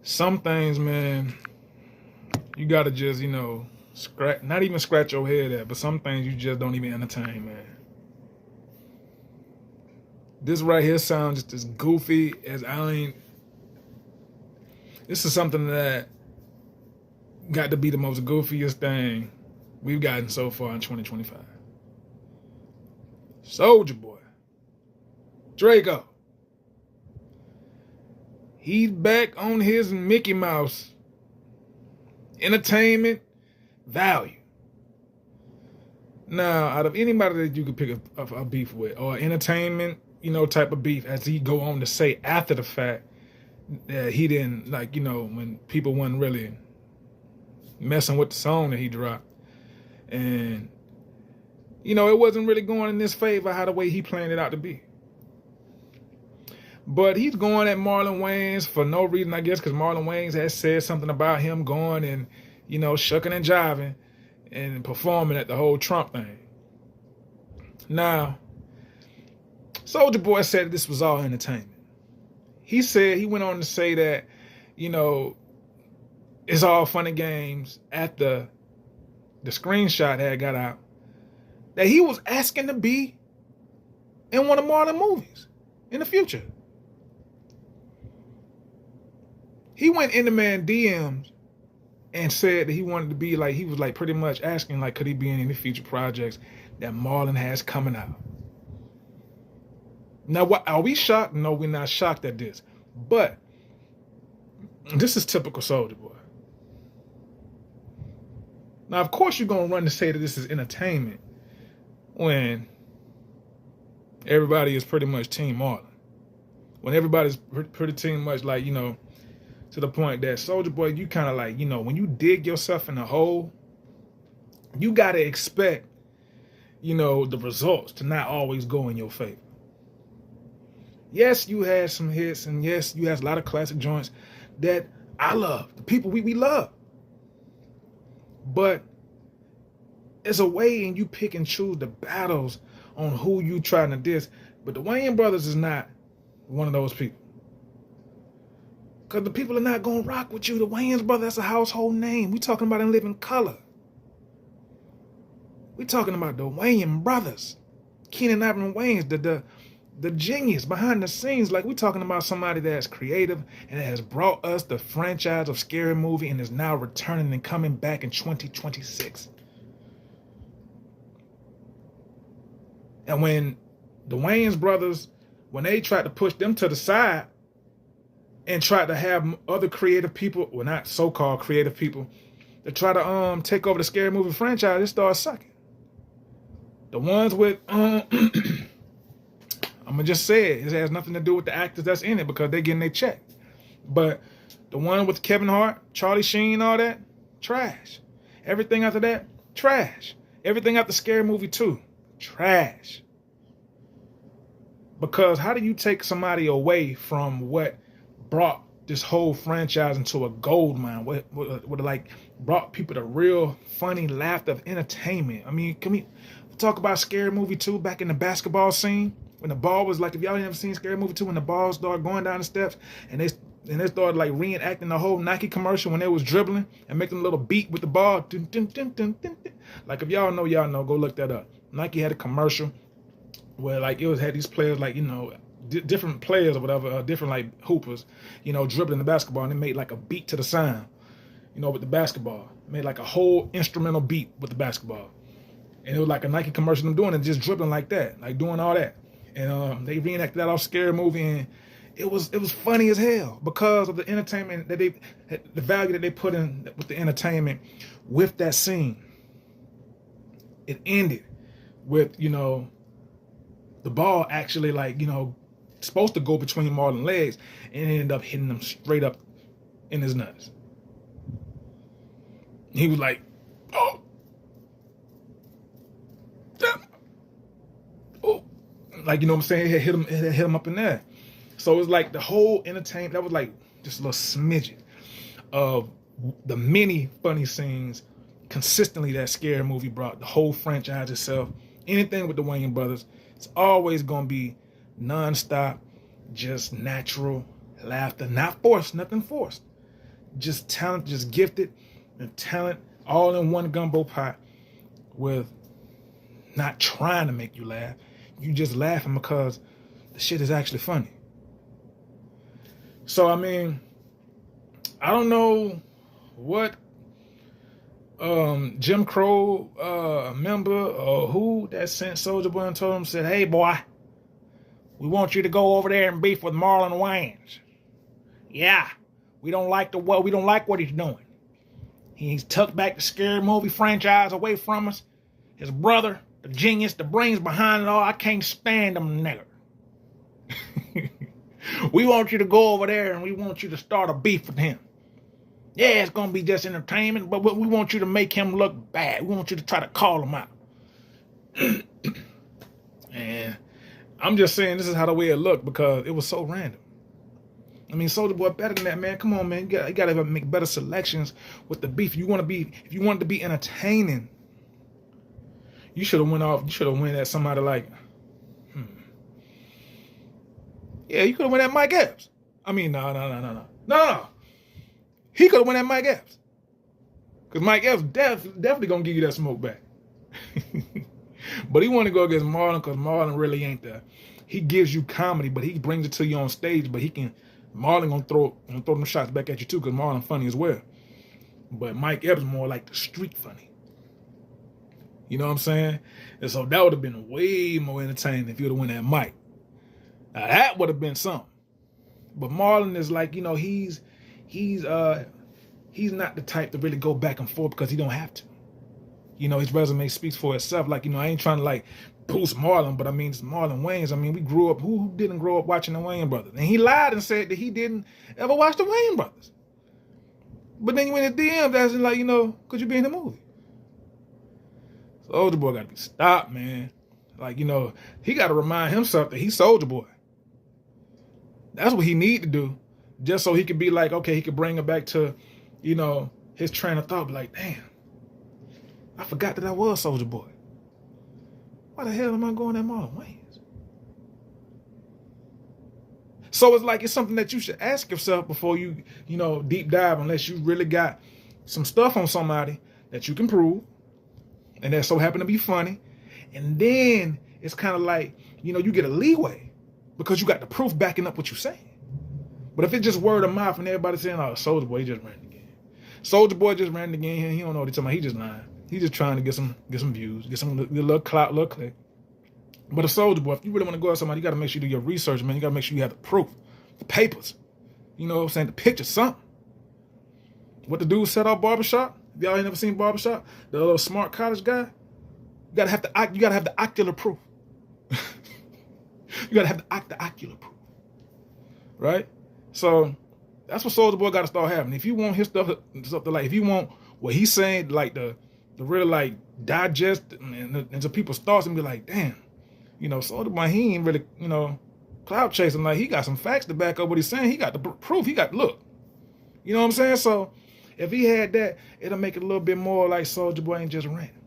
Some things, man, you gotta just, scratch, not even scratch your head at, but some things you just don't even entertain, man. This right here sounds just as goofy as I ain't. This is something that got to be the most goofiest thing we've gotten so far in 2025. Soldier Boy, Draco, he's back on his Mickey Mouse entertainment value. Now, out of anybody that you could pick a beef with, or entertainment, type of beef, as he go on to say after the fact that he didn't, when people wasn't really messing with the song that he dropped. And, it wasn't really going in his favor how the way he planned it out to be. But he's going at Marlon Wayans for no reason, I guess, because Marlon Wayans has said something about him going and, shucking and jiving and performing at the whole Trump thing. Now, Soldier Boy said this was all entertainment. He went on to say that, it's all fun and games after the screenshot had got out, that he was asking to be in one of Marlon movies in the future. He went in the man DMs and said that he wanted to be he was pretty much asking could he be in any future projects that Marlon has coming out. Now, what are we shocked? No, we're not shocked at this. But this is typical Soldier Boy. Now, of course, you're going to run to say that this is entertainment when everybody is pretty much Team Marlon. When everybody's pretty team much to the point that Soldier Boy, you kind of when you dig yourself in a hole, you got to expect, the results to not always go in your favor. Yes, you had some hits, and yes, you had a lot of classic joints that I love. The people we love. But it's a way and you pick and choose the battles on who you trying to diss. But the Wayans brothers is not one of those people. Because the people are not going to rock with you. The Wayans brothers, that's a household name. We talking about in living color. We talking about the Wayans brothers. Keenen Ivory Wayans, the genius behind the scenes. We talking about somebody that's creative and has brought us the franchise of Scary Movie and is now returning and coming back in 2026. And when the Wayans brothers, when they tried to push them to the side and tried to have other creative people, well, not so-called creative people, to try to take over the Scary Movie franchise, it started sucking. The ones with I'm going to just say it. It has nothing to do with the actors that's in it because they're getting their check. But the one with Kevin Hart, Charlie Sheen, all that, trash. Everything after that, trash. Everything after Scary Movie 2, trash. Because how do you take somebody away from what brought this whole franchise into a gold mine? What brought people to real funny laughter of entertainment? I mean, can we talk about Scary Movie 2 back in the basketball scene? When the ball was if y'all haven't seen Scary Movie 2, when the ball started going down the steps and they started reenacting the whole Nike commercial when they was dribbling and making a little beat with the ball. Dun, dun, dun, dun, dun, dun. If y'all know, go look that up. Nike had a commercial where it had these players different players or whatever, different hoopers, dribbling the basketball, and they made a beat to the sound, with the basketball. Made a whole instrumental beat with the basketball. And it was a Nike commercial them doing it, just dribbling like that, doing all that. And they reenacted that off Scary Movie, and it was funny as hell because of the entertainment that the value that they put in with the entertainment with that scene. It ended with, the ball actually supposed to go between Marlon's legs and it ended up hitting him straight up in his nuts. He was like, oh. Oh. What I'm saying? It hit him up in there. So it was the whole entertainment, that was just a little smidget of the many funny scenes consistently that Scary Movie brought. The whole franchise itself, anything with the Wayans brothers, it's always going to be nonstop, just natural laughter, not forced, nothing forced. just talent, just gifted and talent all in one gumbo pot with not trying to make you laugh. You just laughing because the shit is actually funny. So, I mean, I don't know what Jim Crow member or who that sent Soulja Boy and told him, said, hey, boy, we want you to go over there and beef with Marlon Wayans. Yeah, we don't like what he's doing. He's tucked back the scary movie franchise away from us. His brother, the genius, the brains behind it all, I can't stand him, nigger. We want you to go over there and we want you to start a beef with him. Yeah, it's going to be just entertainment, but we want you to make him look bad. We want you to try to call him out. And I'm just saying this is how the way it looked because it was so random. I mean, Soulja Boy better than that, man. Come on, man. You got to make better selections with the beef. If you want it to be entertaining, you should have went at somebody like, yeah, you could have went at Mike Epps. I mean, no. He could have went at Mike Epps. Because Mike Epps definitely going to give you that smoke back. But he wanted to go against Marlon because Marlon really ain't there. He gives you comedy, but he brings it to you on stage. But Marlon gonna throw them shots back at you too because Marlon funny as well. But Mike Epps more like the street funny. You know what I'm saying? And so that would have been way more entertaining if you would have went at Mike. Now that would have been something. But Marlon is like, he's not the type to really go back and forth because he don't have to. His resume speaks for itself. Like, I ain't trying to like boost Marlon, but I mean, it's Marlon Wayans. I mean, we grew up, who didn't grow up watching the Wayans brothers? And he lied and said that he didn't ever watch the Wayans brothers. But then you went to DMs asking like, could you be in the movie? Soulja Boy got to be stopped, man. Like, he got to remind himself that he's Soulja Boy. That's what he need to do. Just so he could be like, okay, he could bring it back to, his train of thought. Be like, damn, I forgot that I was Soulja Boy. Why the hell am I going at Marlon Wayans? So it's something that you should ask yourself before you, deep dive, unless you really got some stuff on somebody that you can prove, and that so happen to be funny. And then it's kind of like, you get a leeway because you got the proof backing up what you're saying. But if it's just word of mouth and everybody saying, oh, Soulja Boy, he just ran again. Soulja Boy just ran again. He don't know what he's talking about. He just lying. He's just trying to get some views, get some little clout, little click. But a Soulja Boy, if you really want to go at somebody, you got to make sure you do your research, man. You got to make sure you have the proof, the papers. You know what I'm saying? The picture, something. What the dude said out Barbershop? If y'all ain't never seen Barbershop, the little smart college guy, you gotta have the ocular proof. You gotta have the ocular proof, right? So that's what Soulja Boy got to start having. If you want his stuff to like, if you want what he's saying, like the real like digest into people's thoughts and be like, damn, Soulja Boy, he ain't really, cloud chasing. Like he got some facts to back up what he's saying. He got the proof. He got look. You know what I'm saying? So if he had that, it'll make it a little bit more like Soulja Boy ain't just ranting.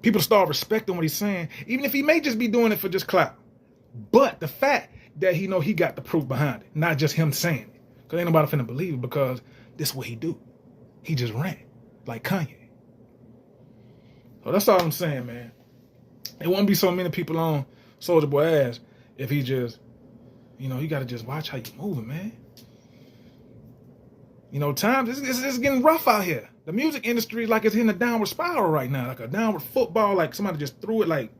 People start respecting what he's saying, even if he may just be doing it for just clout. But the fact that he got the proof behind it, not just him saying it. Because ain't nobody finna believe it because this is what he do. He just rant like Kanye. So that's all I'm saying, man. It won't be so many people on Soulja Boy ass if he just, you got to just watch how you moving, man. Times, it's getting rough out here. The music industry is like it's in a downward spiral right now, like a downward football, like somebody just threw it like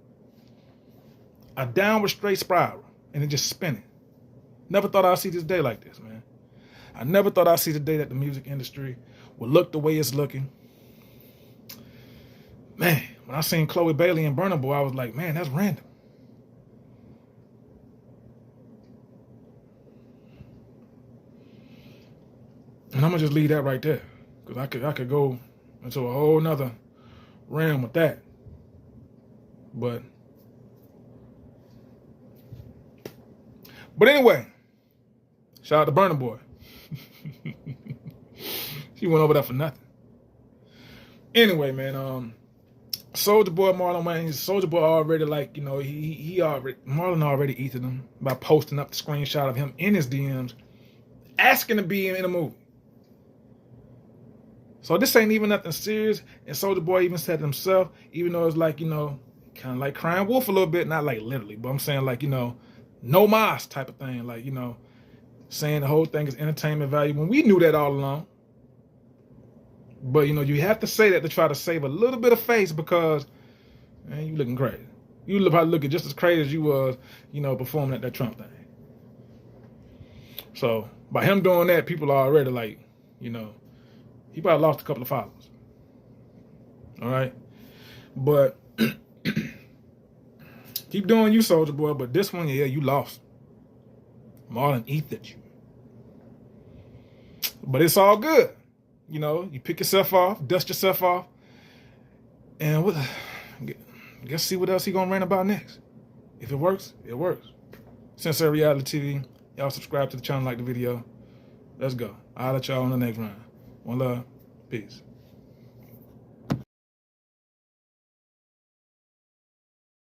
a downward straight spiral, and it just spinning. Never thought I'd see this day like this, man. I never thought I'd see the day that the music industry would look the way it's looking. Man, when I seen Chloe Bailey and Burna Boy, I was like, man, that's random. And I'm gonna just leave that right there, because I could go into a whole nother realm with that. But anyway, shout out to Burna Boy. She went over there for nothing. Anyway, man, Soulja Boy, Marlon Wayans, Soulja Boy already Marlon already ethered him by posting up the screenshot of him in his DMs asking to be in a movie. So this ain't even nothing serious. And Soulja Boy even said it himself, even though it's like, you know, kind of like crying wolf a little bit, not like literally, but I'm saying like, you know, no mas type of thing. Like, you know, saying the whole thing is entertainment value when we knew that all along. But, you know, you have to say that to try to save a little bit of face because, man, you looking crazy. You probably looking just as crazy as you was, you know, performing at that Trump thing. So by him doing that, people are already like, you know, he probably lost a couple of followers. All right. But keep doing you, Soulja Boy. But this one, yeah, you lost. Marlon ethered you. But it's all good. You know, you pick yourself off, dust yourself off, and guess see what else he gonna rant about next. If it works, it works. Sincere Reality TV. Y'all subscribe to the channel, like the video. Let's go. I'll let y'all on the next round. One love. Peace.